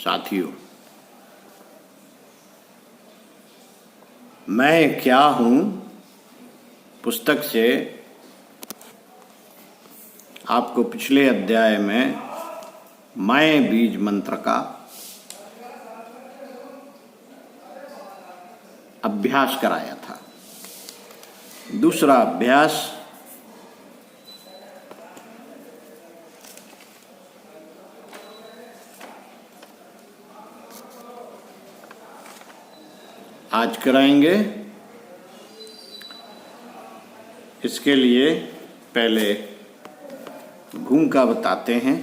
साथियों, मैं क्या हूँ पुस्तक से आपको पिछले अध्याय में मैं बीज मंत्र का अभ्यास कराया था। दूसरा अभ्यास आज कराएंगे। इसके लिए पहले भूमिका बताते हैं।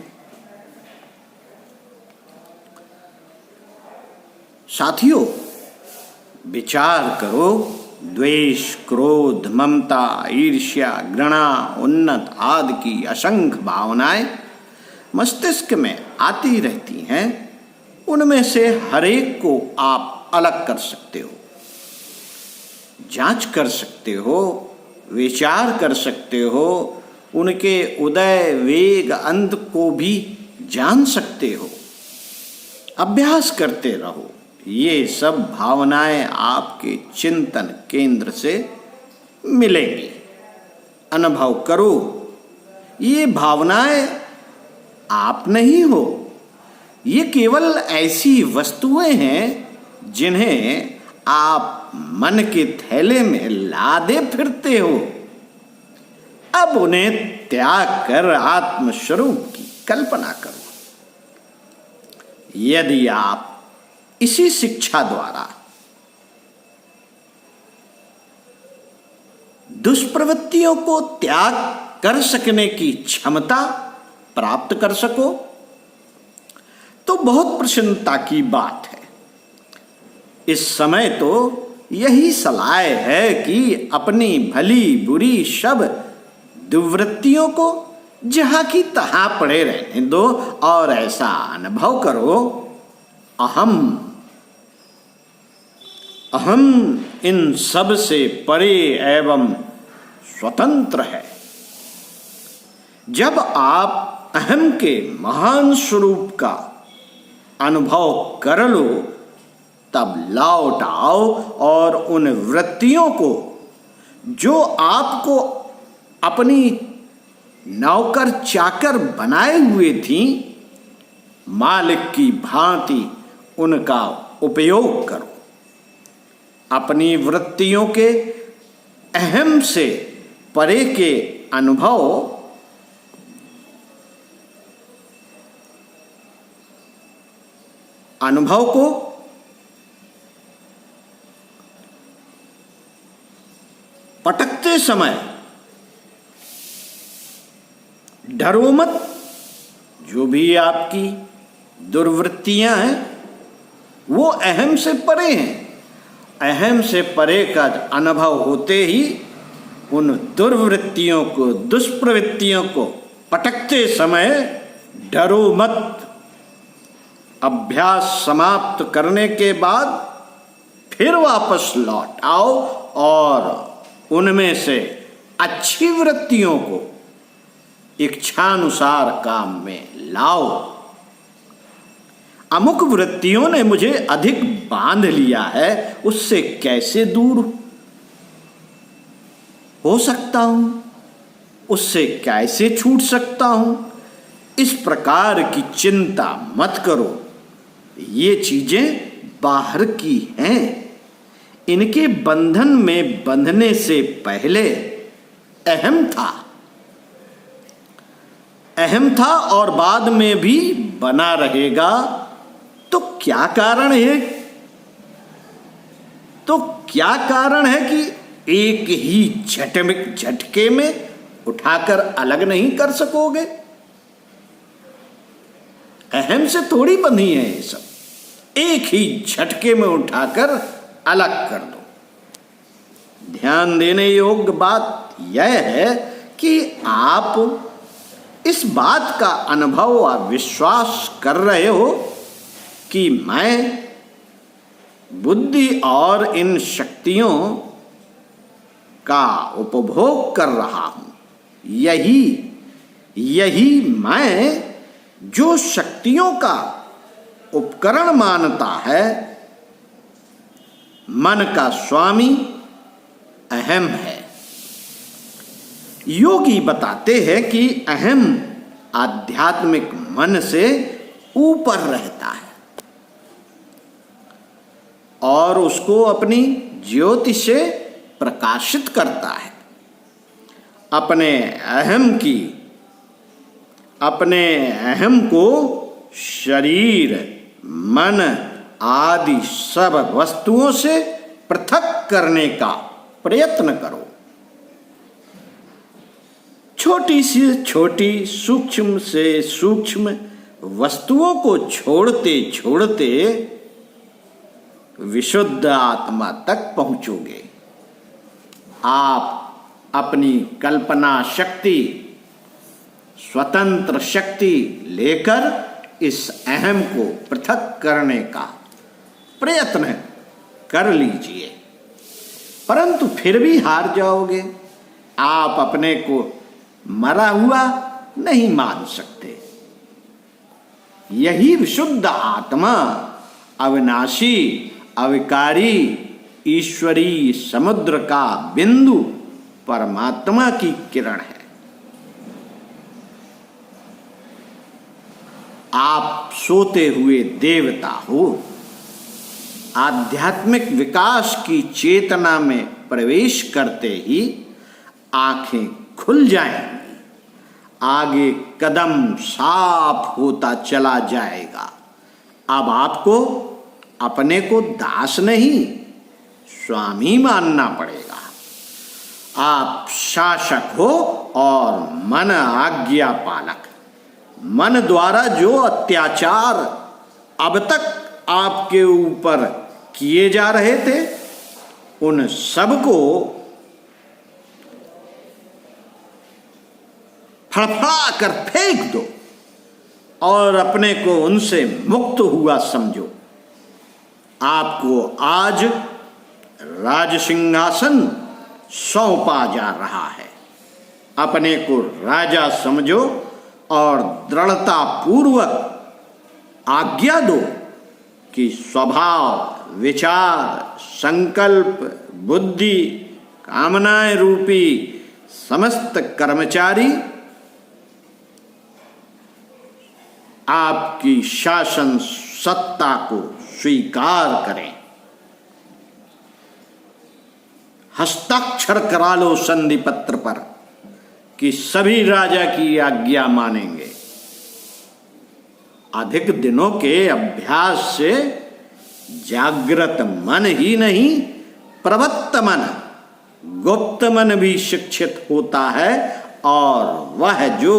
साथियों, विचार करो, द्वेष, क्रोध, ममता, ईर्ष्या, घृणा, उन्नत आदि की असंख्य भावनाएं मस्तिष्क में आती रहती हैं। उनमें से हर एक को आप अलग कर सकते हो, जांच कर सकते हो, विचार कर सकते हो, उनके उदय, वेग, अंत को भी जान सकते हो। अभ्यास करते रहो। ये सब भावनाएं आपके चिंतन केंद्र से मिलेंगी। अनुभव करो, ये भावनाएं आप नहीं हो। ये केवल ऐसी वस्तुएं हैं जिन्हें आप मन के थैले में लादे फिरते हो। अब उन्हें त्याग कर आत्मस्वरूप की कल्पना करो। यदि आप इसी शिक्षा द्वारा दुष्प्रवृत्तियों को त्याग कर सकने की क्षमता प्राप्त कर सको तो बहुत प्रसन्नता की बात है। इस समय तो यही सलाह है कि अपनी भली बुरी सब दुर्वृत्तियों को जहां की तहां पड़े रहने दो और ऐसा अनुभव करो, अहम इन सब से परे एवं स्वतंत्र है। जब आप अहम के महान स्वरूप का अनुभव कर लो, तब लौट आओ और उन वृत्तियों को जो आपको अपनी नौकर चाकर बनाए हुए थी, मालिक की भांति उनका उपयोग करो। अपनी वृत्तियों के अहम से परे के अनुभव को पटकते समय डरो मत। जो भी आपकी दुर्वृत्तियां हैं वो अहम से परे हैं। अहम से परे का अनुभव होते ही उन दुर्वृत्तियों को, दुष्प्रवृत्तियों को पटकते समय डरो मत। अभ्यास समाप्त करने के बाद फिर वापस लौट आओ और उनमें से अच्छी वृत्तियों को इच्छानुसार काम में लाओ। अमुक वृत्तियों ने मुझे अधिक बांध लिया है, उससे कैसे दूर हो सकता हूं, उससे कैसे छूट सकता हूं। इस प्रकार की चिंता मत करो। ये चीजें बाहर की हैं। इनके बंधन में बंधने से पहले अहम था और बाद में भी बना रहेगा। तो क्या कारण है कि एक ही झटके में उठाकर अलग नहीं कर सकोगे? अहम से थोड़ी बंधी है ये सब। एक ही झटके में उठाकर अलग कर दो। ध्यान देने योग्य बात यह है कि आप इस बात का अनुभव और विश्वास कर रहे हो कि मैं बुद्धि और इन शक्तियों का उपभोग कर रहा हूं। यही मैं जो शक्तियों का उपकरण मानता है, मन का स्वामी अहम है। योगी बताते हैं कि अहम आध्यात्मिक मन से ऊपर रहता है और उसको अपनी ज्योति से प्रकाशित करता है। अपने अहम को शरीर, मन आदि सब वस्तुओं से पृथक करने का प्रयत्न करो। छोटी से छोटी, सूक्ष्म से सूक्ष्म वस्तुओं को छोड़ते छोड़ते विशुद्ध आत्मा तक पहुंचोगे। आप अपनी कल्पना शक्ति, स्वतंत्र शक्ति लेकर इस अहम को पृथक करने का प्रयत्न कर लीजिए, परंतु फिर भी हार जाओगे। आप अपने को मरा हुआ नहीं मान सकते। यही विशुद्ध आत्मा अविनाशी, अविकारी, ईश्वरीय समुद्र का बिंदु परमात्मा की किरण है। आप सोते हुए देवता हो। आध्यात्मिक विकास की चेतना में प्रवेश करते ही आंखें खुल जाएंगी। आगे कदम साफ होता चला जाएगा। अब आपको अपने को दास नहीं, स्वामी मानना पड़ेगा। आप शासक हो और मन आज्ञा पालक। मन द्वारा जो अत्याचार अब तक आपके ऊपर किए जा रहे थे, उन सबको फड़फड़ा कर फेंक दो और अपने को उनसे मुक्त हुआ समझो। आपको आज राज सिंहासन सौंपा जा रहा है। अपने को राजा समझो और दृढ़ता पूर्वक आज्ञा दो कि स्वभाव, विचार, संकल्प, बुद्धि, कामनाएं रूपी समस्त कर्मचारी आपकी शासन सत्ता को स्वीकार करें। हस्ताक्षर करा लो संधि पत्र पर कि सभी राजा की आज्ञा मानेंगे। अधिक दिनों के अभ्यास से जागृत मन ही नहीं, प्रवत्त मन, गुप्त मन भी शिक्षित होता है और वह जो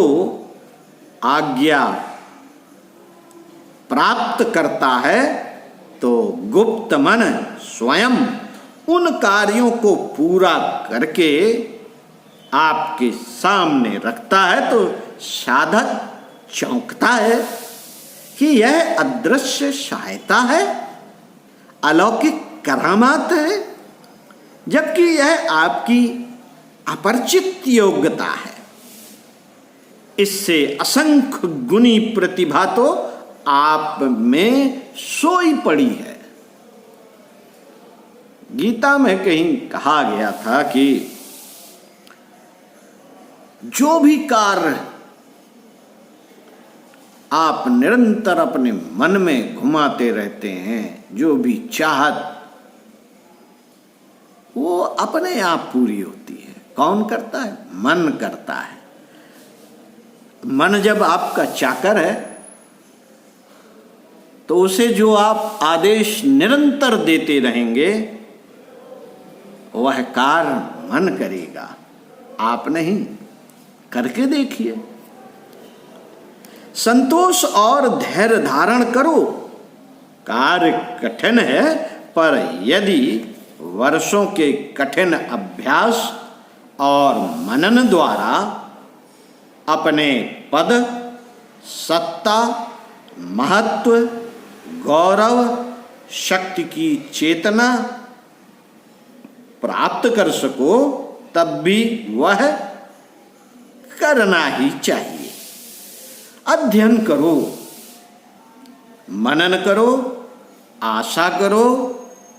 आज्ञा प्राप्त करता है तो गुप्त मन स्वयं उन कार्यों को पूरा करके आपके सामने रखता है, तो साधक चौंकता है कि यह अदृश्य सहायता है, अलौकिक करामात है, जबकि यह आपकी अपरिचित योग्यता है। इससे असंख्य गुनी प्रतिभा तो आप में सोई पड़ी है। गीता में कहीं कहा गया था कि जो भी कार्य आप निरंतर अपने मन में घुमाते रहते हैं, जो भी चाहत, वो अपने आप पूरी होती है। कौन करता है? मन करता है। मन जब आपका चाकर है तो उसे जो आप आदेश निरंतर देते रहेंगे वह कार्य मन करेगा, आप नहीं। करके देखिए। संतोष और धैर्य धारण करो। कार्य कठिन है, पर यदि वर्षों के कठिन अभ्यास और मनन द्वारा अपने पद, सत्ता, महत्व, गौरव, शक्ति की चेतना प्राप्त कर सको, तब भी वह करना ही चाहिए। अध्ययन करो, मनन करो, आशा करो,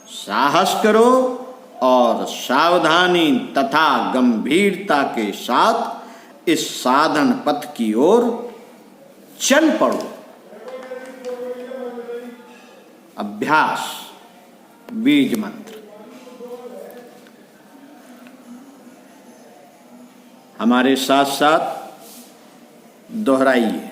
साहस करो और सावधानी तथा गंभीरता के साथ इस साधन पथ की ओर चल पड़ो। अभ्यास बीज मंत्र। हमारे साथ साथ दोहराइए।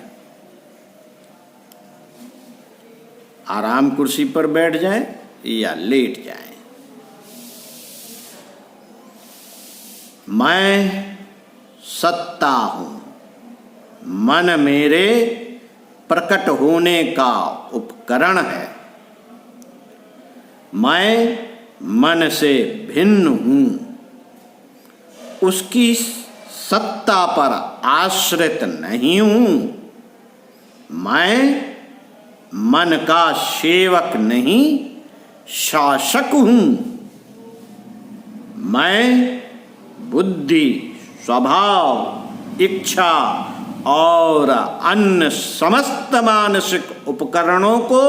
आराम कुर्सी पर बैठ जाएं या लेट जाएं। मैं सत्ता हूं, मन मेरे प्रकट होने का उपकरण है। मैं मन से भिन्न हूं, उसकी सत्ता पर आश्रित नहीं हूं। मैं मन का सेवक नहीं, शासक हूं। मैं बुद्धि, स्वभाव, इच्छा और अन्य समस्त मानसिक उपकरणों को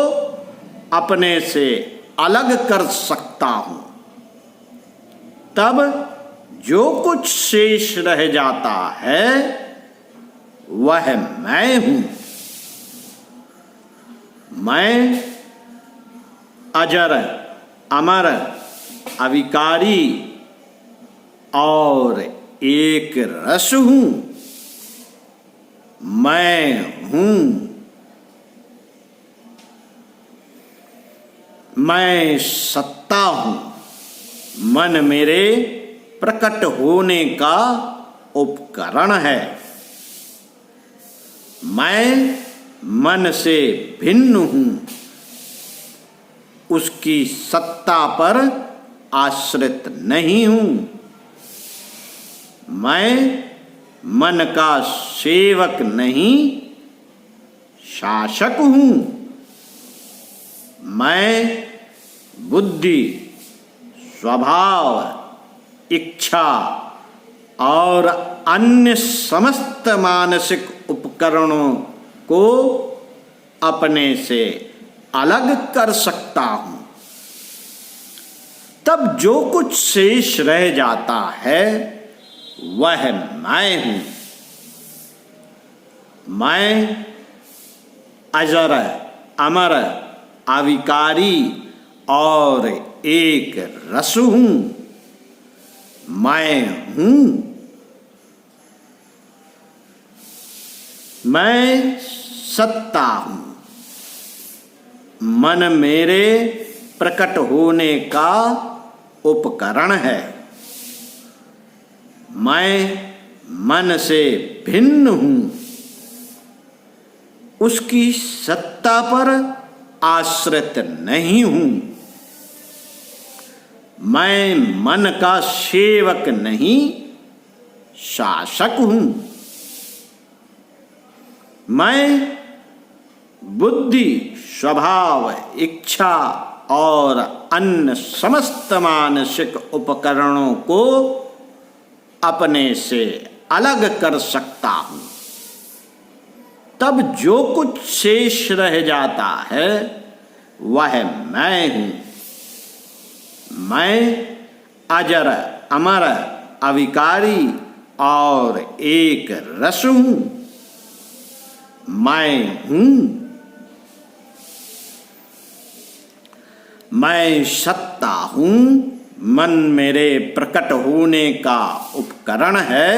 अपने से अलग कर सकता हूं। तब जो कुछ शेष रह जाता है वह मैं हूं। मैं अजर, अमर, अविकारी और एक रस हूं। मैं हूं। मैं सत्ता हूं, मन मेरे प्रकट होने का उपकरण है। मैं मन से भिन्न हूं, उसकी सत्ता पर आश्रित नहीं हूं। मैं मन का सेवक नहीं, शासक हूं। मैं बुद्धि, स्वभाव, इच्छा और अन्य समस्त मानसिक उपकरणों को अपने से अलग कर सकता हूं। तब जो कुछ शेष रह जाता है वह मैं हूं। मैं अजर, अमर, अविकारी और एक रस हूं। मैं हूं। मैं सत्ता हूं, मन मेरे प्रकट होने का उपकरण है। मैं मन से भिन्न हूं, उसकी सत्ता पर आश्रित नहीं हूं। मैं मन का सेवक नहीं, शासक हूं। मैं बुद्धि, स्वभाव, इच्छा और अन्य समस्त मानसिक उपकरणों को अपने से अलग कर सकता हूं। तब जो कुछ शेष रह जाता है वह मैं हूं। मैं अजर, अमर, अविकारी और एक रस हूं। मैं हूं। मैं सत्ता हूं, मन मेरे प्रकट होने का उपकरण है।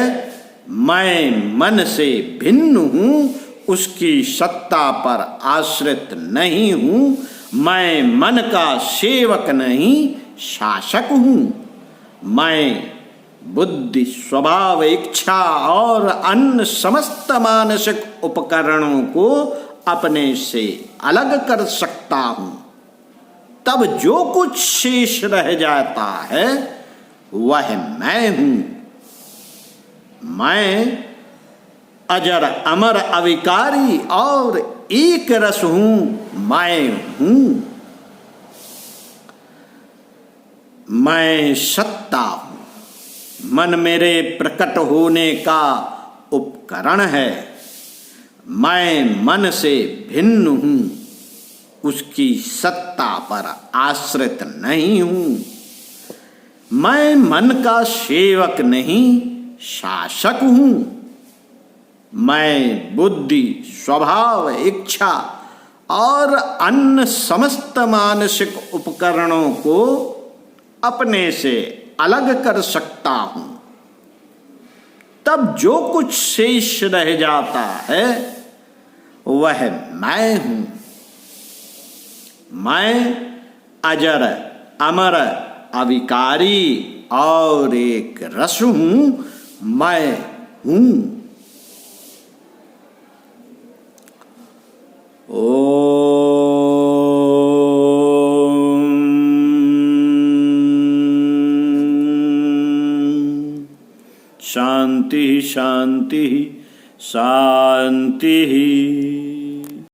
मैं मन से भिन्न हूं, उसकी सत्ता पर आश्रित नहीं हूं। मैं मन का सेवक नहीं, शासक हूं। मैं बुद्धि, स्वभाव, इच्छा और अन्य समस्त मानसिक उपकरणों को अपने से अलग कर सकता हूं। तब जो कुछ शेष रह जाता है वह मैं हूं। मैं अजर, अमर, अविकारी और एक रस हूं। मैं हूं। मैं सत्ता हूं, मन मेरे प्रकट होने का उपकरण है। मैं मन से भिन्न हूं, उसकी सत्ता पर आश्रित नहीं हूं। मैं मन का सेवक नहीं, शासक हूं। मैं बुद्धि, स्वभाव, इच्छा और अन्य समस्त मानसिक उपकरणों को अपने से अलग कर सकता हूं। तब जो कुछ शेष रह जाता है वह मैं हूं। मैं अजर, अमर, अविकारी और एक रस हूं। मैं हूं। शांति शांति शांति।